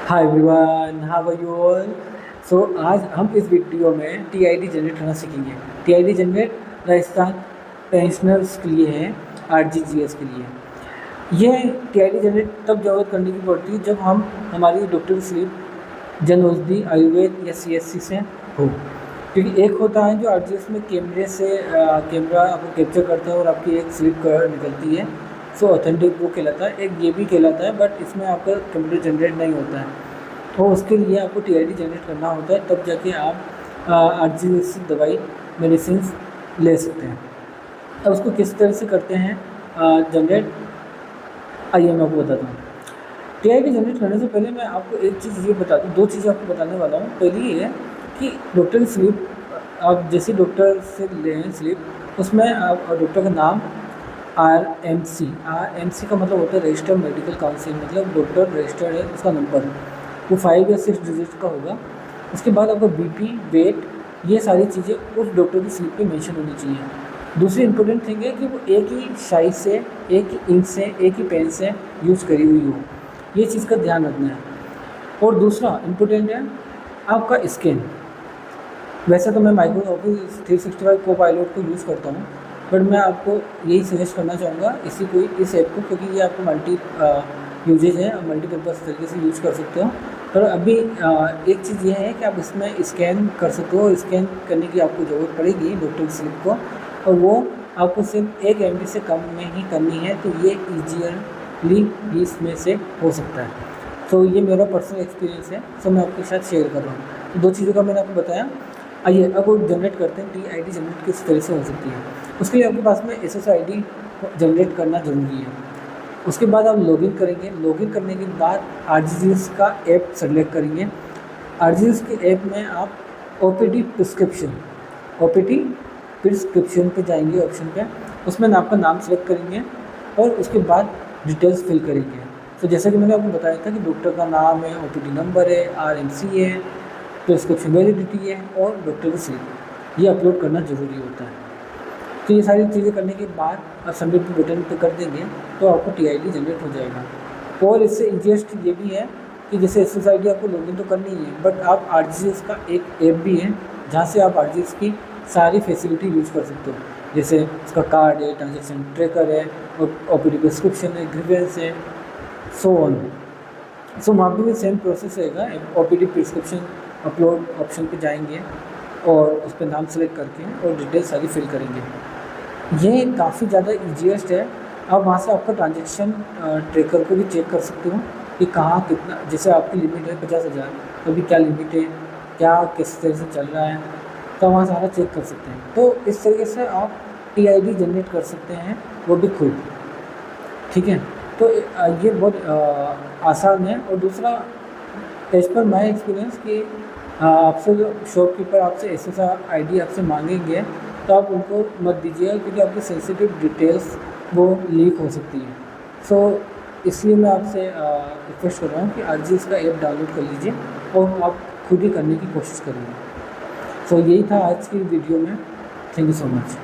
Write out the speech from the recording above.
Hi everyone, how are you all. So आज हम इस वीडियो में टीआईडी जनरेट करना सीखेंगे। टीआईडी जनरेट राजस्थान पेंशनर्स के लिए है, आरजीजीएस के लिए। ये टीआईडी जनरेट तब जरूरत करने की पड़ती है जब हमारी डॉक्टर स्लिप जन औषधि आयुर्वेद या सीएससी से हो, क्योंकि एक होता है जो आरजीजीएस में कैमरे से कैमरा आपको कैप्चर करता है और आपकी एक स्लिप निकलती है, सो ऑथेंटिक वो कहलाता है। एक ये भी कहलाता है, बट इसमें आपका कंप्यूटर जनरेट नहीं होता है, तो उसके लिए आपको टीआईडी जनरेट करना होता है, तब जाके आप आरजीजीएस से दवाई मेडिसिन ले सकते हैं। अब उसको किस तरह से करते हैं जनरेट, आइए मैं आपको बताता हूँ। टीआईडी जनरेट करने से पहले मैं आपको एक चीज़ ये बता दूँ, दो चीज़ें आपको बताने वाला हूँ। पहली ये है कि डॉक्टर स्लिप, आप जैसे डॉक्टर से लें स्लिप, उसमें आप डॉक्टर का नाम आरएमसी का मतलब होता है रजिस्टर्ड मेडिकल काउंसिल, मतलब डॉक्टर रजिस्टर्ड है, उसका नंबर वो 5 या 6 डिजिट का होगा। उसके बाद आपका बीपी, वेट, ये सारी चीज़ें उस डॉक्टर की स्लिप पे मेंशन होनी चाहिए। दूसरी इंपॉर्टेंट थिंग है कि वो एक ही साइज से, एक ही इंक से, एक ही पेन से यूज़ करी हुई हो, ये चीज़ का ध्यान रखना है। और दूसरा इंपॉर्टेंट है आपका स्कैन। वैसे तो मैं माइक्रोसॉफ्ट 365 कोपायलट को यूज़ करता हूँ, बट मैं आपको यही सजेस्ट करना चाहूँगा इस ऐप को, क्योंकि ये आपको मल्टी यूजेज है, मल्टीपर्पज़ तरीके से यूज़ कर सकते हो। पर अभी एक चीज़ ये है कि आप इसमें स्कैन कर सकते हो। स्कैन करने की आपको ज़रूरत पड़ेगी डॉक्टर की स्लिप को, और वो आपको सिर्फ 1 MB से कम में ही करनी है, तो ये ईजीली इसमें से हो सकता है। तो ये मेरा पर्सनल एक्सपीरियंस है, सो मैं आपके साथ शेयर कर रहा हूँ। तो 2 चीज़ों का मैंने आपको बताया। आइए अब वो जनरेट करते हैं। टीआईडी जनरेट किस तरह से हो सकती है, उसके लिए आपके पास में SSID जनरेट करना ज़रूरी है। उसके बाद आप लॉगिन करेंगे। लॉगिन करने के बाद आरजीजीएस का ऐप सेलेक्ट करेंगे। आरजीजीएस के ऐप में आप ओपीडी प्रिस्क्रिप्शन पे जाएंगे, ऑप्शन पे, उसमें आपका नाम सेलेक्ट करेंगे और उसके बाद डिटेल्स फिल करेंगे। तो जैसा कि मैंने आपको बताया था कि डॉक्टर का नाम है, ओपीडी नंबर है, आरएमसी है, प्रिस्क्रिप्शन वैलिडिटी है और डॉक्टर की स्लिप, ये अपलोड करना ज़रूरी होता है। तो ये सारी चीज़ें करने के बाद आप सबमिट बटन पर कर देंगे तो आपको टीआईडी जनरेट हो जाएगा। और इससे ईजीएस्ट ये भी है कि जैसे SSID आपको लॉगिन तो करनी ही है, बट आप आरजीजीएस का एक ऐप भी है जहाँ से आप आरजीजीएस की सारी फैसिलिटी यूज़ कर सकते हो, जैसे उसका कार्ड है, ट्रांजेक्शन ट्रैकर है, और ओपीडी प्रिस्क्रिप्शन है, ग्रीवेंस है, सो ऑन। सो वहाँ पर भी सेम प्रोसेस रहेगा। ओपीडी प्रिस्क्रिप्शन अपलोड ऑप्शन पे जाएंगे और उस पर नाम सेलेक्ट करके और डिटेल सारी फिल करेंगे। ये काफ़ी ज़्यादा ईजीएस्ट है। आप वहाँ से आपका ट्रांजेक्शन ट्रैकर को भी चेक कर सकते हो कि कहाँ कितना, जैसे आपकी लिमिट है 50,000, तो अभी क्या लिमिट है, क्या किस तरह से चल रहा है, तो वहाँ सारा चेक कर सकते हैं। तो इस तरीके से आप टीआईडी जनरेट कर सकते हैं, वो भी खुद। ठीक है, तो ये बहुत आसान है। और दूसरा, एज पर माई एक्सपीरियंस कि आपसे जो शॉपकीपर आपसे SSID आपसे मांगेंगे तो आप उनको मत दीजिएगा, क्योंकि आपकी सेंसिटिव डिटेल्स वो लीक हो सकती है। सो इसलिए मैं आपसे रिक्वेस्ट कर रहा हूँ कि आरजीजीएस का ऐप डाउनलोड कर लीजिए और आप खुद ही करने की कोशिश करिए। सो यही था आज की वीडियो में। Thank you so much.